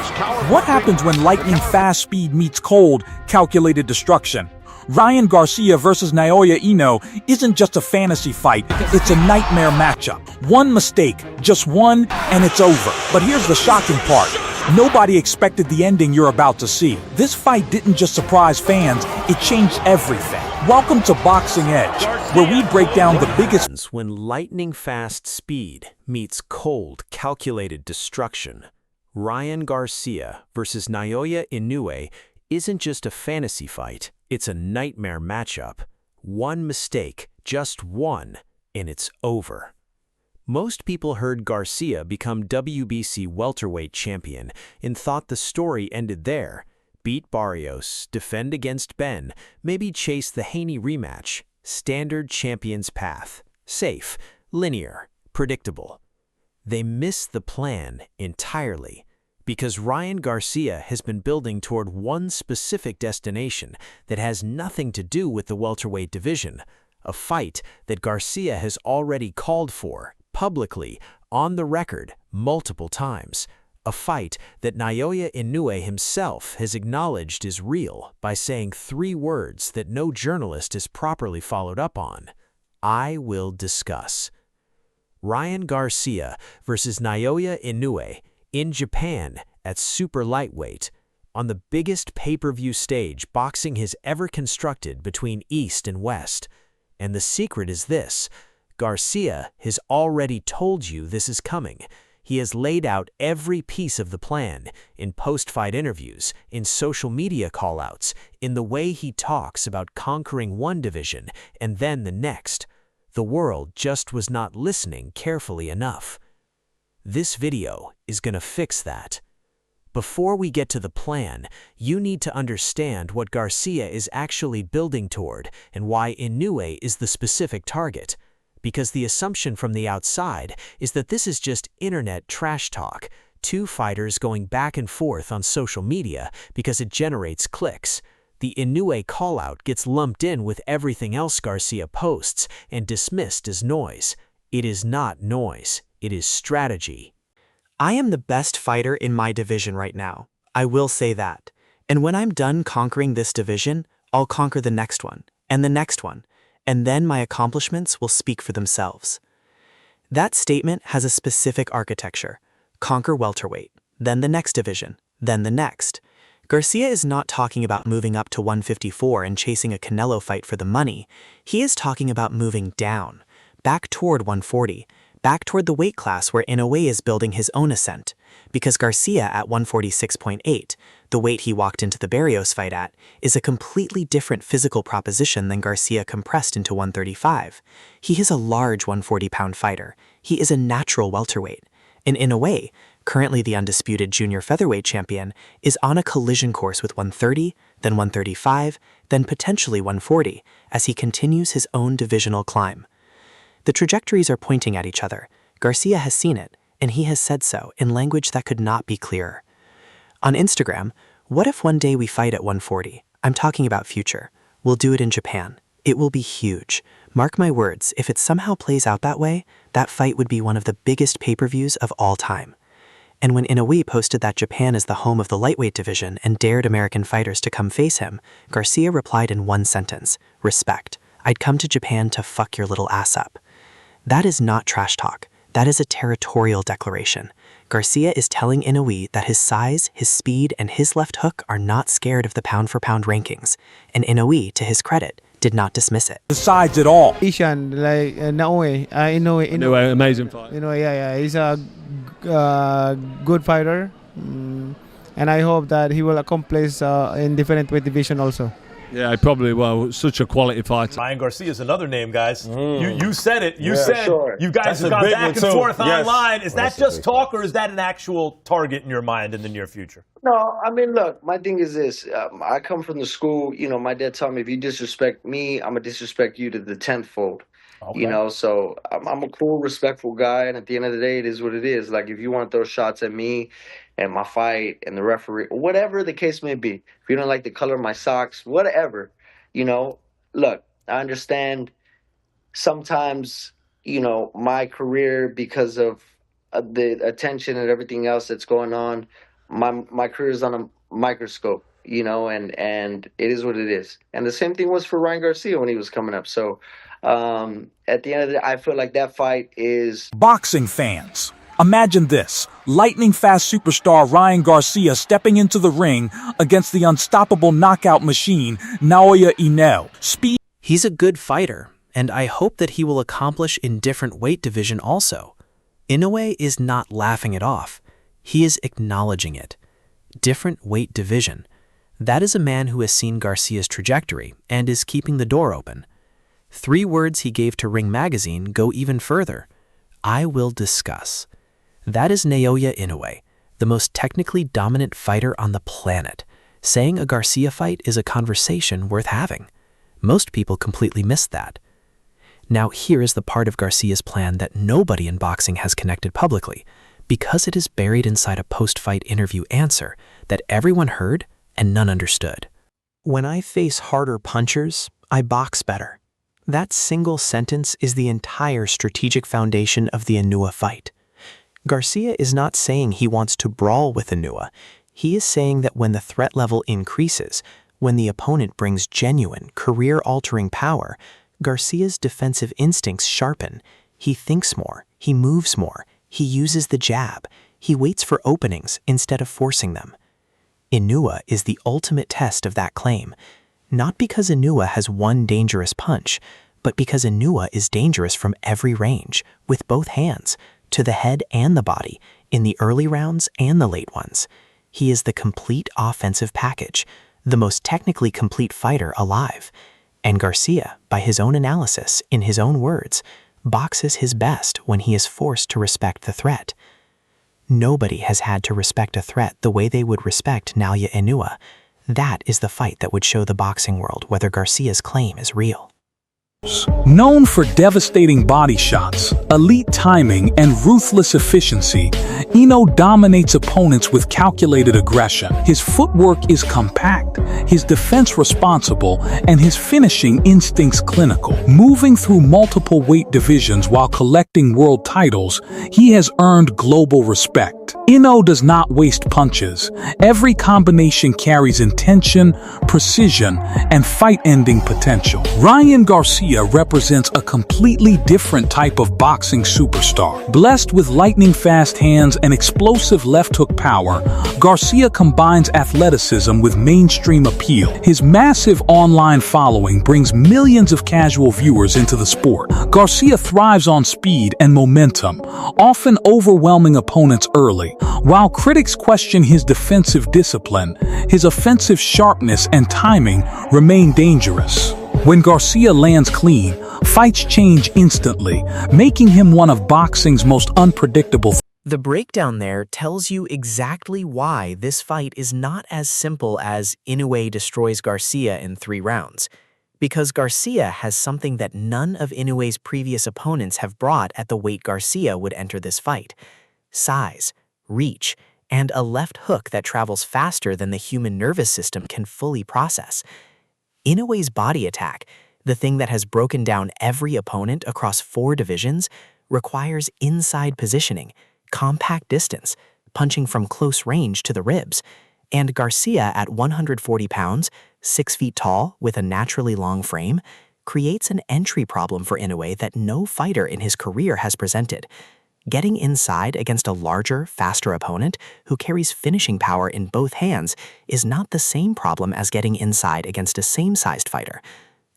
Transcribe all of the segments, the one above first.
What happens when lightning fast speed meets cold, calculated destruction? Ryan Garcia versus Naoya Inoue isn't just a fantasy fight, it's a nightmare matchup. One mistake, just one, and it's over. But here's the shocking part. Nobody expected the ending you're about to see. This fight didn't just surprise fans, it changed everything. Welcome to Boxing Edge, where we break down the biggest... When lightning-fast speed meets cold, calculated destruction, Ryan Garcia versus Naoya Inoue isn't just a fantasy fight, it's a nightmare matchup. One mistake, just one, and it's over. Most people heard Garcia become WBC welterweight champion and thought the story ended there. Beat Barrios, defend against Ben, maybe chase the Haney rematch. Standard champion's path. Safe, linear, predictable. They missed the plan entirely because Ryan Garcia has been building toward one specific destination that has nothing to do with the welterweight division, a fight that Garcia has already called for, publicly, on the record, multiple times. A fight that Naoya Inoue himself has acknowledged is real by saying 3 words that no journalist has properly followed up on. I will discuss. Ryan Garcia versus Naoya Inoue in Japan at super lightweight, on the biggest pay-per-view stage boxing has ever constructed between East and West. And the secret is this: Garcia has already told you this is coming. He has laid out every piece of the plan in post-fight interviews, in social media call-outs, in the way he talks about conquering one division and then the next. The world just was not listening carefully enough. This video is going to fix that. Before we get to the plan, you need to understand what Garcia is actually building toward and why Inoue is the specific target. Because the assumption from the outside is that this is just internet trash talk, 2 fighters going back and forth on social media because it generates clicks. The Inoue call-out gets lumped in with everything else Garcia posts and dismissed as noise. It is not noise, it is strategy. I am the best fighter in my division right now. I will say that. And when I'm done conquering this division, I'll conquer the next one, and the next one. And then my accomplishments will speak for themselves. That statement has a specific architecture. Conquer welterweight, then the next division, then the next. Garcia is not talking about moving up to 154 and chasing a Canelo fight for the money. He is talking about moving down, back toward 140, back toward the weight class where Inoue is building his own ascent. Because Garcia at 146.8, the weight he walked into the Barrios fight at, is a completely different physical proposition than Garcia compressed into 135. He is a large 140-pound fighter. He is a natural welterweight. And Inoue, currently the undisputed junior featherweight champion, is on a collision course with 130, then 135, then potentially 140, as he continues his own divisional climb. The trajectories are pointing at each other. Garcia has seen it, and he has said so in language that could not be clearer. On Instagram, what if one day we fight at 140? I'm talking about future. We'll do it in Japan. It will be huge. Mark my words, if it somehow plays out that way, that fight would be one of the biggest pay-per-views of all time. And when Inoue posted that Japan is the home of the lightweight division and dared American fighters to come face him, Garcia replied in one sentence: respect. I'd come to Japan to fuck your little ass up. That is not trash talk. That is a territorial declaration. Garcia is telling Inoue that his size, his speed, and his left hook are not scared of the pound-for-pound rankings. And Inoue, to his credit, did not dismiss it. Decides it all. Ishan, like Inoue, amazing fight. Yeah, he's a good fighter, and I hope that he will accomplish in different weight division also. Yeah, probably will. Such a quality fighter. Ryan Garcia is another name, guys. You said it. You said sure. you guys That's have a gone big back one, and too. forth Yes. online. Is that That's a just big talk, or is that an actual target in your mind in the near future? No, I mean, look, my thing is this. I come from the school, my dad taught me if you disrespect me, I'm going to disrespect you to the 10th fold. Okay. So I'm a cool, respectful guy. And at the end of the day, it is what it is. Like, if you want to throw shots at me and my fight and the referee, whatever the case may be, if you don't like the color of my socks, whatever, look, I understand sometimes, my career, because of the attention and everything else that's going on, my career is on a microscope, you know, and it is what it is. And the same thing was for Ryan Garcia when he was coming up. So at the end of the day, I feel like that fight is Boxing fans, imagine this. Lightning fast superstar Ryan Garcia stepping into the ring against the unstoppable knockout machine Naoya Inoue. Speed. He's a good fighter, and I hope that he will accomplish in different weight division also. Inoue is not laughing it off. He is acknowledging it. Different weight division. That is a man who has seen Garcia's trajectory and is keeping the door open. 3 words he gave to Ring Magazine go even further. I will discuss. That is Naoya Inoue, the most technically dominant fighter on the planet. Saying a Garcia fight is a conversation worth having. Most people completely missed that. Now here is the part of Garcia's plan that nobody in boxing has connected publicly, because it is buried inside a post-fight interview answer that everyone heard and none understood. When I face harder punchers, I box better. That single sentence is the entire strategic foundation of the Inoue fight. Garcia is not saying he wants to brawl with Inoue. He is saying that when the threat level increases, when the opponent brings genuine, career-altering power, Garcia's defensive instincts sharpen. He thinks more, he moves more, he uses the jab, he waits for openings instead of forcing them. Inoue is the ultimate test of that claim, not because Inoue has one dangerous punch, but because Inoue is dangerous from every range, with both hands, to the head and the body, in the early rounds and the late ones. He is the complete offensive package, the most technically complete fighter alive. And Garcia, by his own analysis, in his own words, boxes his best when he is forced to respect the threat. Nobody has had to respect a threat the way they would respect Naoya Inoue. That is the fight that would show the boxing world whether Garcia's claim is real. Known for devastating body shots, elite timing, and ruthless efficiency, Inoue dominates opponents with calculated aggression. His footwork is compact, his defense responsible, and his finishing instincts clinical. Moving through multiple weight divisions while collecting world titles, he has earned global respect. Inoue does not waste punches. Every combination carries intention, precision, and fight-ending potential. Ryan Garcia represents a completely different type of boxing superstar. Blessed with lightning-fast hands and explosive left-hook power, Garcia combines athleticism with mainstream appeal. His massive online following brings millions of casual viewers into the sport. Garcia thrives on speed and momentum, often overwhelming opponents early. While critics question his defensive discipline, his offensive sharpness and timing remain dangerous. When Garcia lands clean, fights change instantly, making him one of boxing's most unpredictable. The breakdown there tells you exactly why this fight is not as simple as Inoue destroys Garcia in 3 rounds. Because Garcia has something that none of Inoue's previous opponents have brought at the weight Garcia would enter this fight. Size, reach, and a left hook that travels faster than the human nervous system can fully process. Inoue's body attack, the thing that has broken down every opponent across 4 divisions, requires inside positioning, compact distance, punching from close range to the ribs. And Garcia at 140 pounds, 6 feet tall with a naturally long frame, creates an entry problem for Inoue that no fighter in his career has presented. Getting inside against a larger, faster opponent who carries finishing power in both hands is not the same problem as getting inside against a same-sized fighter.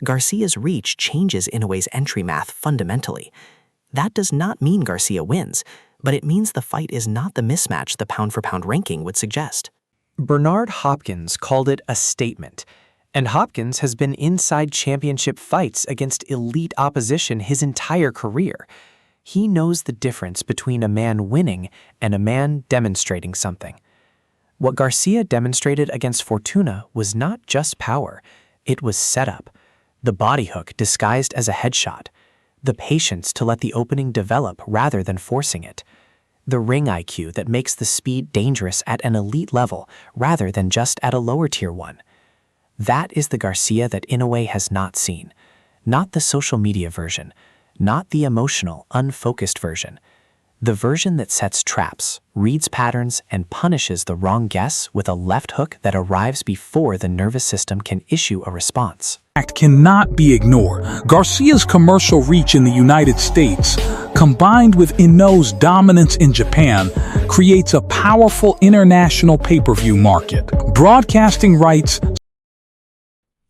Garcia's reach changes Inoue's entry math fundamentally. That does not mean Garcia wins, but it means the fight is not the mismatch the pound-for-pound ranking would suggest. Bernard Hopkins called it a statement, and Hopkins has been inside championship fights against elite opposition his entire career. He knows the difference between a man winning and a man demonstrating something. What Garcia demonstrated against Fortuna was not just power, it was setup. The body hook disguised as a headshot. The patience to let the opening develop rather than forcing it. The ring IQ that makes the speed dangerous at an elite level rather than just at a lower tier one. That is the Garcia that Inoue has not seen, not the social media version, not the emotional, unfocused version. The version that sets traps, reads patterns, and punishes the wrong guess with a left hook that arrives before the nervous system can issue a response. Fact cannot be ignored. Garcia's commercial reach in the United States, combined with Inoue's dominance in Japan, creates a powerful international pay-per-view market. Broadcasting rights.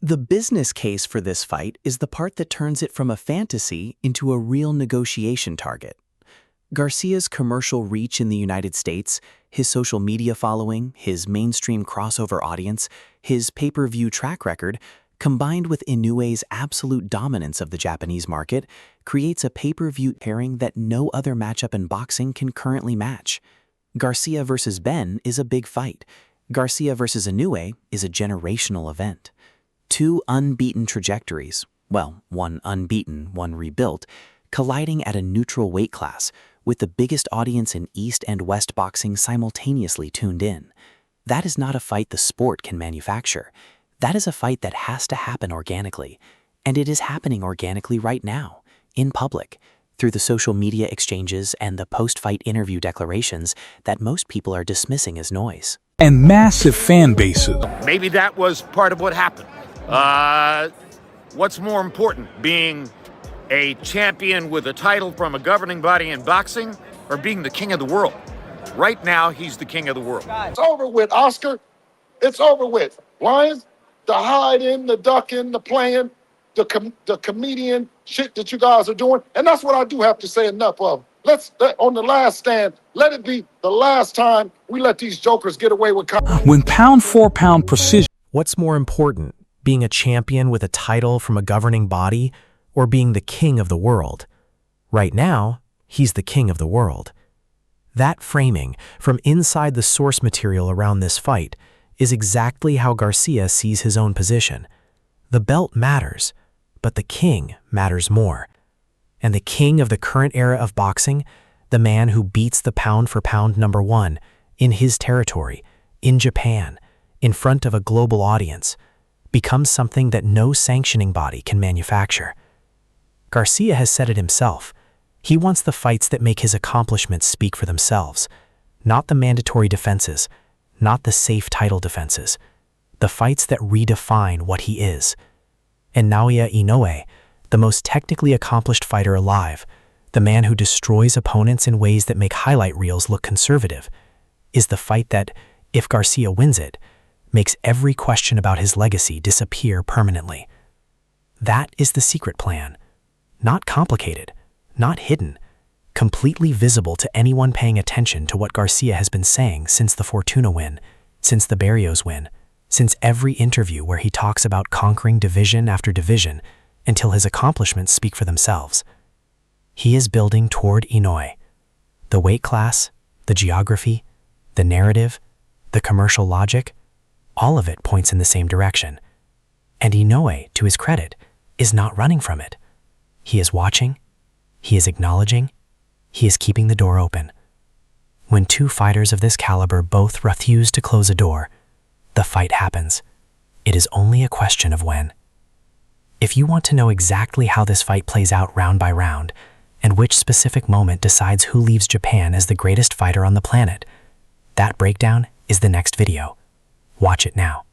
The business case for this fight is the part that turns it from a fantasy into a real negotiation target. Garcia's commercial reach in the United States, his social media following, his mainstream crossover audience, his pay-per-view track record, combined with Inoue's absolute dominance of the Japanese market, creates a pay-per-view pairing that no other matchup in boxing can currently match. Garcia versus Ben is a big fight. Garcia versus Inoue is a generational event. Two unbeaten trajectories, well, one unbeaten, one rebuilt, colliding at a neutral weight class, with the biggest audience in East and West boxing simultaneously tuned in. That is not a fight the sport can manufacture. That is a fight that has to happen organically. And it is happening organically right now, in public, through the social media exchanges and the post-fight interview declarations that most people are dismissing as noise. And massive fan bases. Maybe that was part of what happened. What's more important, being a champion with a title from a governing body in boxing, or being the king of the world? Right now, he's the king of the world. It's over with, Oscar. It's over with. Lions, the hiding, the ducking, the playing, the comedian shit that you guys are doing. And that's what I do have to say enough of. On the last stand, let it be the last time we let these jokers get away with... When pound-for-pound precision... What's more important, being a champion with a title from a governing body, or being the king of the world? Right now, he's the king of the world. That framing, from inside the source material around this fight, is exactly how Garcia sees his own position. The belt matters, but the king matters more. And the king of the current era of boxing, the man who beats the pound-for-pound number one, in his territory, in Japan, in front of a global audience, becomes something that no sanctioning body can manufacture. Garcia has said it himself. He wants the fights that make his accomplishments speak for themselves, not the mandatory defenses, not the safe title defenses, the fights that redefine what he is. And Naoya Inoue, the most technically accomplished fighter alive, the man who destroys opponents in ways that make highlight reels look conservative, is the fight that, if Garcia wins it, makes every question about his legacy disappear permanently. That is the secret plan. Not complicated, not hidden, completely visible to anyone paying attention to what Garcia has been saying since the Fortuna win, since the Barrios win, since every interview where he talks about conquering division after division until his accomplishments speak for themselves. He is building toward Inoue. The weight class, the geography, the narrative, the commercial logic, all of it points in the same direction. And Inoue, to his credit, is not running from it. He is watching, he is acknowledging, he is keeping the door open. When two fighters of this caliber both refuse to close a door, the fight happens. It is only a question of when. If you want to know exactly how this fight plays out round by round, and which specific moment decides who leaves Japan as the greatest fighter on the planet, that breakdown is the next video. Watch it now.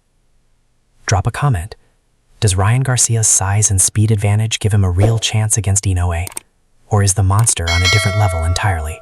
Drop a comment. Does Ryan Garcia's size and speed advantage give him a real chance against Inoue? Or is the monster on a different level entirely?